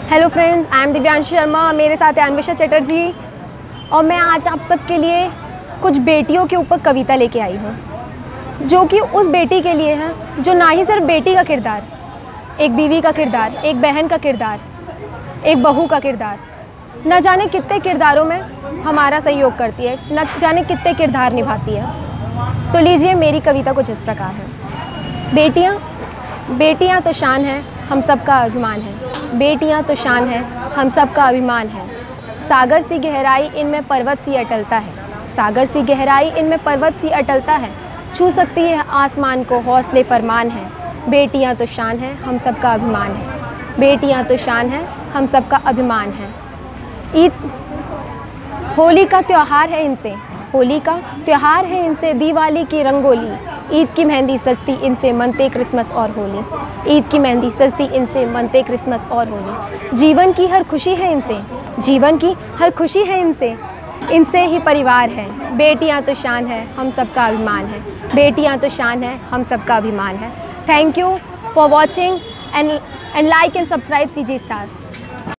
Hello friends, I am Divyanshi Sharma, मेरे साथ है अन्वेषा चटर्जी और मैं आज आप सबके लिए कुछ बेटियों के ऊपर कविता लेके आई हूँ, जो कि उस बेटी के लिए है जो ना ही सिर्फ बेटी का किरदार, एक बीवी का किरदार, एक बहन का किरदार, एक बहू का किरदार, न जाने कितने किरदारों में हमारा सहयोग करती है, न जाने कितने किरदार निभाती है। तो लीजिए, मेरी कविता कुछ इस प्रकार है। बेटियाँ तो शान है, हम सब का अभिमान है। बेटियाँ तो शान है, हम सब का अभिमान है। सागर सी गहराई इनमें पर्वत सी अटलता है। सागर सी गहराई इनमें पर्वत सी अटलता है। छू सकती है आसमान को, हौसले फरमान है। बेटियाँ तो शान है, हम सब का अभिमान है। बेटियाँ तो शान है, हम सब का अभिमान है। होली का त्यौहार है इनसे, होली का त्यौहार है इनसे, दिवाली की रंगोली। ईद की मेहंदी सजती इनसे, मनते क्रिसमस और होली। ईद की मेहंदी सजती इनसे, मनते क्रिसमस और होली। जीवन की हर खुशी है इनसे, जीवन की हर खुशी है इनसे, इनसे ही परिवार है। बेटियां तो शान है, हम सब का अभिमान है। बेटियां तो शान है, हम सब का अभिमान है। Thank you for watching and like and subscribe CG Star।